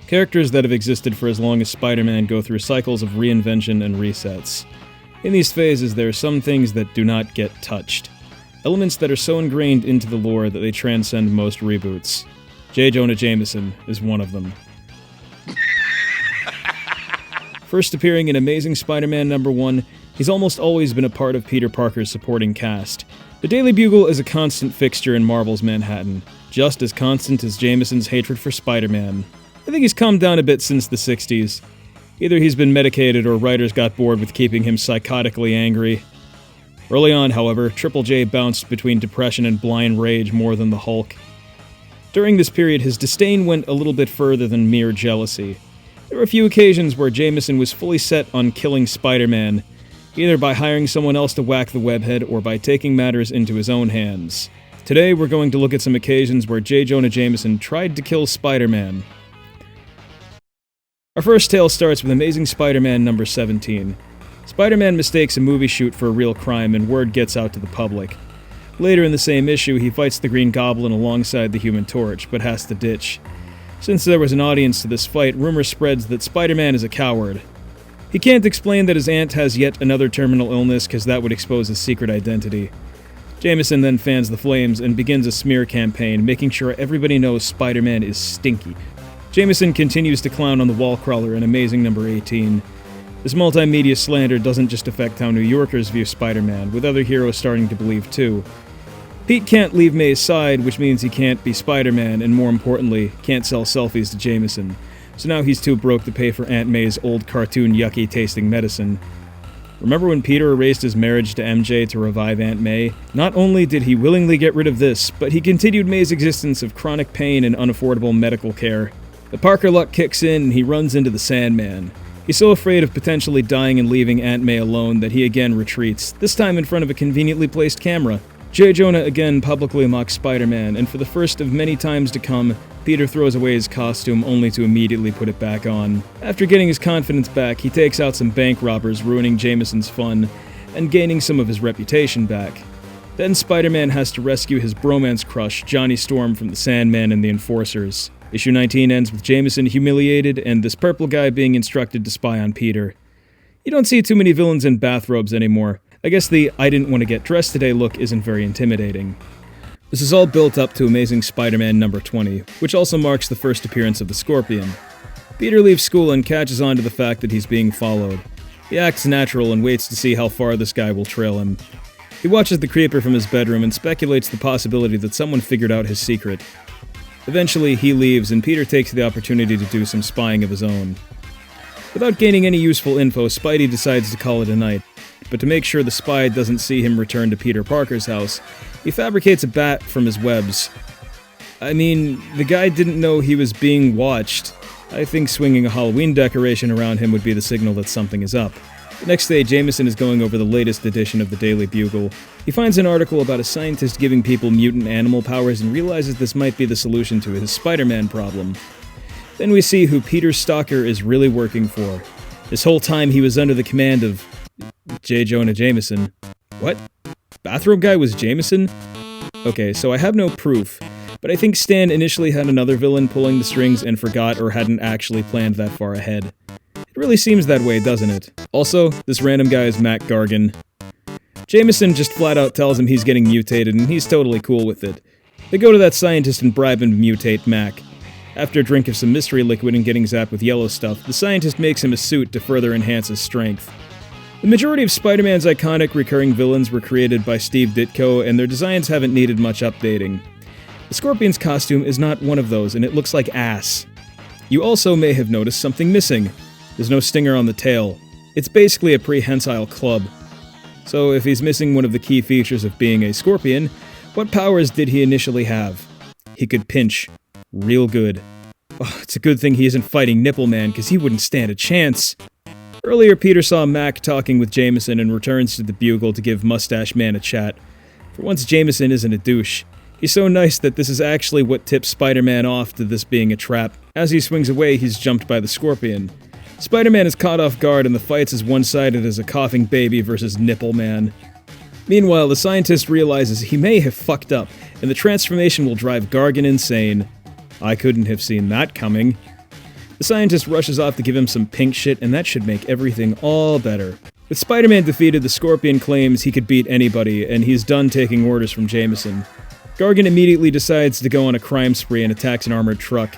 Characters that have existed for as long as Spider-Man go through cycles of reinvention and resets. In these phases, there are some things that do not get touched. Elements that are so ingrained into the lore that they transcend most reboots. J. Jonah Jameson is one of them. First appearing in Amazing Spider-Man #1, he's almost always been a part of Peter Parker's supporting cast. The Daily Bugle is a constant fixture in Marvel's Manhattan, just as constant as Jameson's hatred for Spider-Man. I think he's calmed down a bit since the 60s. Either he's been medicated or writers got bored with keeping him psychotically angry. Early on, however, Triple J bounced between depression and blind rage more than the Hulk. During this period, his disdain went a little bit further than mere jealousy. There were a few occasions where Jameson was fully set on killing Spider-Man, either by hiring someone else to whack the webhead or by taking matters into his own hands. Today, we're going to look at some occasions where J. Jonah Jameson tried to kill Spider-Man. Our first tale starts with Amazing Spider-Man #17. Spider-Man mistakes a movie shoot for a real crime and word gets out to the public. Later in the same issue, he fights the Green Goblin alongside the Human Torch, but has to ditch. Since there was an audience to this fight, rumor spreads that Spider-Man is a coward. He can't explain that his aunt has yet another terminal illness because that would expose his secret identity. Jameson then fans the flames and begins a smear campaign, making sure everybody knows Spider-Man is stinky. Jameson continues to clown on the wall crawler in Amazing #18. This multimedia slander doesn't just affect how New Yorkers view Spider-Man, with other heroes starting to believe too. Pete can't leave May's side, which means he can't be Spider-Man, and more importantly, can't sell selfies to Jameson. So now he's too broke to pay for Aunt May's old cartoon yucky-tasting medicine. Remember when Peter erased his marriage to MJ to revive Aunt May? Not only did he willingly get rid of this, but he continued May's existence of chronic pain and unaffordable medical care. The Parker luck kicks in and he runs into the Sandman. He's so afraid of potentially dying and leaving Aunt May alone that he again retreats, this time in front of a conveniently placed camera. J. Jonah again publicly mocks Spider-Man, and for the first of many times to come, Peter throws away his costume only to immediately put it back on. After getting his confidence back, he takes out some bank robbers, ruining Jameson's fun, and gaining some of his reputation back. Then Spider-Man has to rescue his bromance crush, Johnny Storm, from the Sandman and the Enforcers. Issue 19 ends with Jameson humiliated, and this purple guy being instructed to spy on Peter. You don't see too many villains in bathrobes anymore. I guess the "I didn't want to get dressed today" look isn't very intimidating. This is all built up to Amazing Spider-Man #20, which also marks the first appearance of the Scorpion. Peter leaves school and catches on to the fact that he's being followed. He acts natural and waits to see how far this guy will trail him. He watches the creeper from his bedroom and speculates the possibility that someone figured out his secret. Eventually, he leaves and Peter takes the opportunity to do some spying of his own. Without gaining any useful info, Spidey decides to call it a night. But to make sure the spy doesn't see him return to Peter Parker's house, he fabricates a bat from his webs. I mean, the guy didn't know he was being watched. I think swinging a Halloween decoration around him would be the signal that something is up. The next day, Jameson is going over the latest edition of the Daily Bugle. He finds an article about a scientist giving people mutant animal powers and realizes this might be the solution to his Spider-Man problem. Then we see who Peter Stalker is really working for. This whole time he was under the command of J. Jonah Jameson. What? Bathrobe guy was Jameson? Okay, so I have no proof, but I think Stan initially had another villain pulling the strings and forgot or hadn't actually planned that far ahead. It really seems that way, doesn't it? Also, this random guy is Mac Gargan. Jameson just flat out tells him he's getting mutated and he's totally cool with it. They go to that scientist and bribe him to mutate Mac. After a drink of some mystery liquid and getting zapped with yellow stuff, the scientist makes him a suit to further enhance his strength. The majority of Spider-Man's iconic recurring villains were created by Steve Ditko, and their designs haven't needed much updating. The Scorpion's costume is not one of those, and it looks like ass. You also may have noticed something missing. There's no stinger on the tail. It's basically a prehensile club. So if he's missing one of the key features of being a Scorpion, what powers did he initially have? He could pinch. Real good. Oh, it's a good thing he isn't fighting Nipple Man, because he wouldn't stand a chance. Earlier, Peter saw Mac talking with Jameson and returns to the Bugle to give Mustache Man a chat. For once, Jameson isn't a douche. He's so nice that this is actually what tips Spider-Man off to this being a trap. As he swings away, he's jumped by the Scorpion. Spider-Man is caught off guard and the fight's as one-sided as a coughing baby versus Nipple Man. Meanwhile, the scientist realizes he may have fucked up, and the transformation will drive Gargan insane. I couldn't have seen that coming. The scientist rushes off to give him some pink shit, and that should make everything all better. With Spider-Man defeated, the Scorpion claims he could beat anybody, and he's done taking orders from Jameson. Gargan immediately decides to go on a crime spree and attacks an armored truck.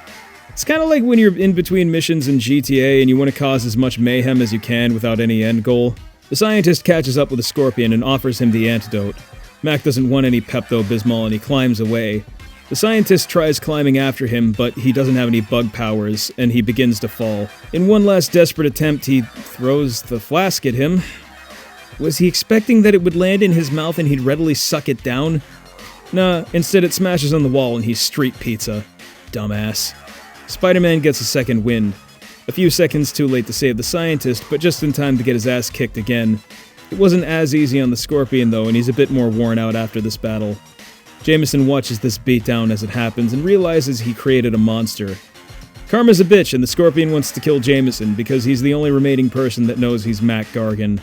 It's kind of like when you're in between missions in GTA and you want to cause as much mayhem as you can without any end goal. The scientist catches up with the Scorpion and offers him the antidote. Mac doesn't want any Pepto-Bismol and he climbs away. The scientist tries climbing after him, but he doesn't have any bug powers, and he begins to fall. In one last desperate attempt, he throws the flask at him. Was he expecting that it would land in his mouth and he'd readily suck it down? Nah, instead it smashes on the wall and he's street pizza. Dumbass. Spider-Man gets a second wind. A few seconds too late to save the scientist, but just in time to get his ass kicked again. It wasn't as easy on the Scorpion though, and he's a bit more worn out after this battle. Jameson watches this beatdown as it happens and realizes he created a monster. Karma's a bitch, and the Scorpion wants to kill Jameson because he's the only remaining person that knows he's Mac Gargan.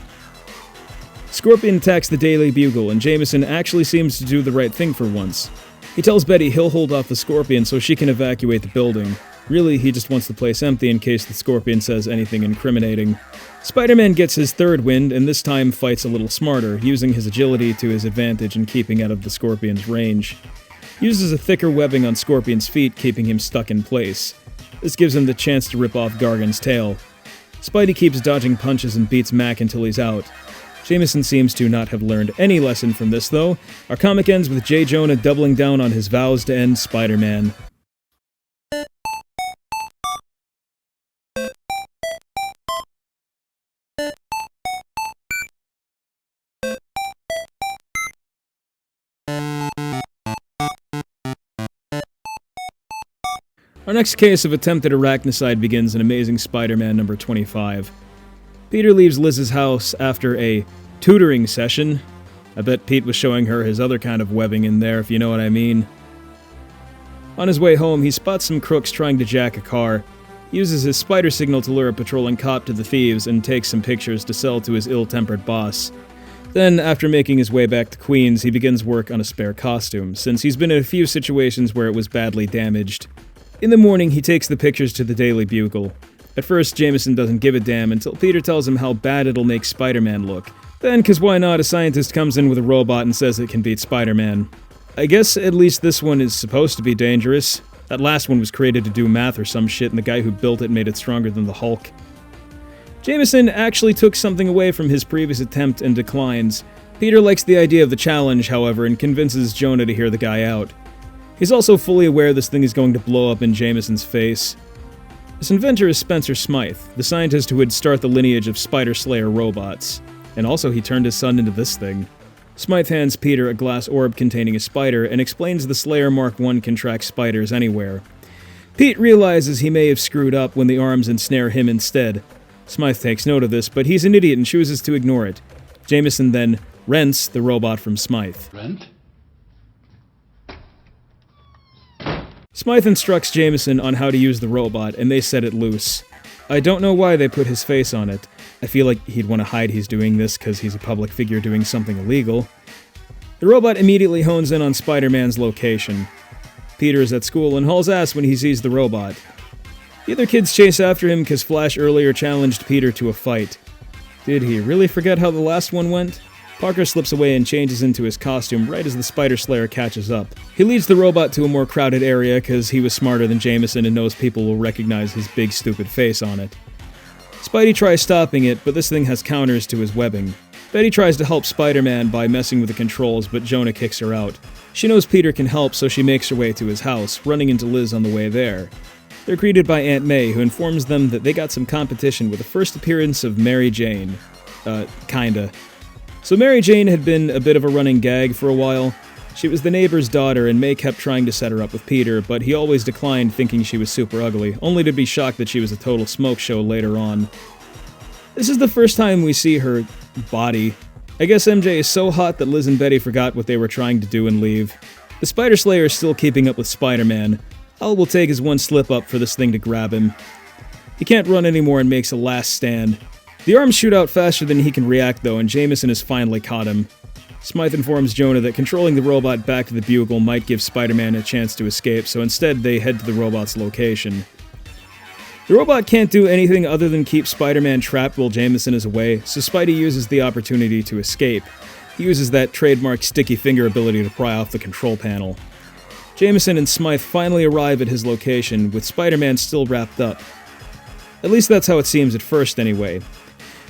Scorpion attacks the Daily Bugle, and Jameson actually seems to do the right thing for once. He tells Betty he'll hold off the Scorpion so she can evacuate the building. Really, he just wants the place empty in case the Scorpion says anything incriminating. Spider-Man gets his third wind, and this time fights a little smarter, using his agility to his advantage and keeping out of the Scorpion's range. He uses a thicker webbing on Scorpion's feet, keeping him stuck in place. This gives him the chance to rip off Gargan's tail. Spidey keeps dodging punches and beats Mac until he's out. Jameson seems to not have learned any lesson from this, though. Our comic ends with J. Jonah doubling down on his vows to end Spider-Man. Our next case of attempted arachnicide begins in Amazing Spider-Man number 25. Peter leaves Liz's house after a tutoring session. I bet Pete was showing her his other kind of webbing in there, if you know what I mean. On his way home, he spots some crooks trying to jack a car. He uses his spider signal to lure a patrolling cop to the thieves and takes some pictures to sell to his ill-tempered boss. Then, after making his way back to Queens, he begins work on a spare costume, since he's been in a few situations where it was badly damaged. In the morning, he takes the pictures to the Daily Bugle. At first, Jameson doesn't give a damn until Peter tells him how bad it'll make Spider-Man look. Then, 'cause why not, a scientist comes in with a robot and says it can beat Spider-Man. I guess at least this one is supposed to be dangerous. That last one was created to do math or some shit, and the guy who built it made it stronger than the Hulk. Jameson actually took something away from his previous attempt and declines. Peter likes the idea of the challenge, however, and convinces Jonah to hear the guy out. He's also fully aware this thing is going to blow up in Jameson's face. This inventor is Spencer Smythe, the scientist who would start the lineage of Spider Slayer robots. And also he turned his son into this thing. Smythe hands Peter a glass orb containing a spider and explains the Slayer Mark I can track spiders anywhere. Pete realizes he may have screwed up when the arms ensnare him instead. Smythe takes note of this, but he's an idiot and chooses to ignore it. Jameson then rents the robot from Smythe. Rent? Smythe instructs Jameson on how to use the robot, and they set it loose. I don't know why they put his face on it. I feel like he'd want to hide he's doing this because he's a public figure doing something illegal. The robot immediately hones in on Spider-Man's location. Peter is at school and hauls ass when he sees the robot. The other kids chase after him because Flash earlier challenged Peter to a fight. Did he really forget how the last one went? Parker slips away and changes into his costume right as the Spider Slayer catches up. He leads the robot to a more crowded area because he was smarter than Jameson and knows people will recognize his big stupid face on it. Spidey tries stopping it, but this thing has counters to his webbing. Betty tries to help Spider-Man by messing with the controls, but Jonah kicks her out. She knows Peter can help, so she makes her way to his house, running into Liz on the way there. They're greeted by Aunt May, who informs them that they got some competition with the first appearance of Mary Jane. Kinda. So Mary Jane had been a bit of a running gag for a while. She was the neighbor's daughter, and May kept trying to set her up with Peter, but he always declined, thinking she was super ugly, only to be shocked that she was a total smoke show later on. This is the first time we see her body. I guess MJ is so hot that Liz and Betty forgot what they were trying to do and leave. The Spider Slayer is still keeping up with Spider-Man. All it will take is one slip up for this thing to grab him. He can't run anymore and makes a last stand. The arms shoot out faster than he can react though, and Jameson has finally caught him. Smythe informs Jonah that controlling the robot back to the Bugle might give Spider-Man a chance to escape, so instead they head to the robot's location. The robot can't do anything other than keep Spider-Man trapped while Jameson is away, so Spidey uses the opportunity to escape. He uses that trademark sticky finger ability to pry off the control panel. Jameson and Smythe finally arrive at his location, with Spider-Man still wrapped up. At least that's how it seems at first, anyway.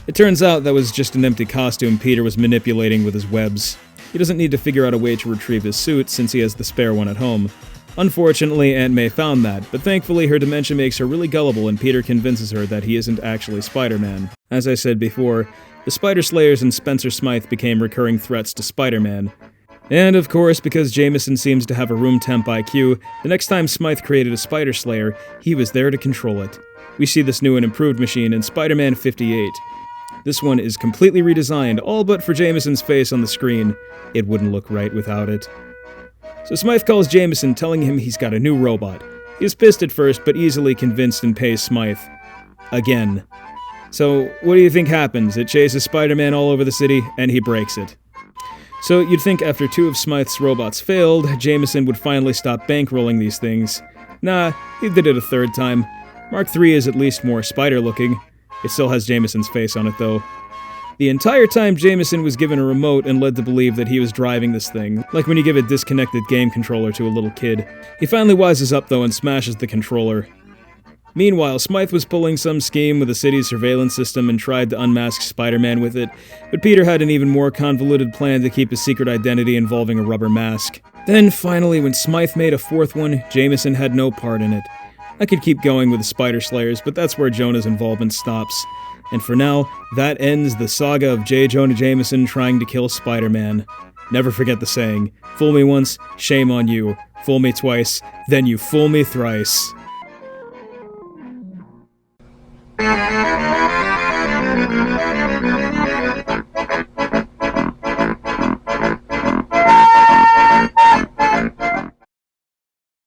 It turns out that was just an empty costume Peter was manipulating with his webs. He doesn't need to figure out a way to retrieve his suit, since he has the spare one at home. Unfortunately, Aunt May found that, but thankfully her dementia makes her really gullible and Peter convinces her that he isn't actually Spider-Man. As I said before, the Spider Slayers and Spencer Smythe became recurring threats to Spider-Man. And of course, because Jameson seems to have a room temp IQ, the next time Smythe created a Spider Slayer, he was there to control it. We see this new and improved machine in Spider-Man 58. This one is completely redesigned, all but for Jameson's face on the screen. It wouldn't look right without it. So Smythe calls Jameson, telling him he's got a new robot. He is pissed at first, but easily convinced and pays Smythe. Again. So, what do you think happens? It chases Spider-Man all over the city, and he breaks it. So, you'd think after 2 of Smythe's robots failed, Jameson would finally stop bankrolling these things. Nah, he did it a 3rd time. Mark III is at least more spider-looking. It still has Jameson's face on it, though. The entire time Jameson was given a remote and led to believe that he was driving this thing, like when you give a disconnected game controller to a little kid. He finally wises up though and smashes the controller. Meanwhile, Smythe was pulling some scheme with the city's surveillance system and tried to unmask Spider-Man with it, but Peter had an even more convoluted plan to keep his secret identity involving a rubber mask. Then finally, when Smythe made a 4th one, Jameson had no part in it. I could keep going with the Spider Slayers, but that's where Jonah's involvement stops. And for now, that ends the saga of J. Jonah Jameson trying to kill Spider-Man. Never forget the saying, fool me once, shame on you. Fool me twice, then you fool me thrice.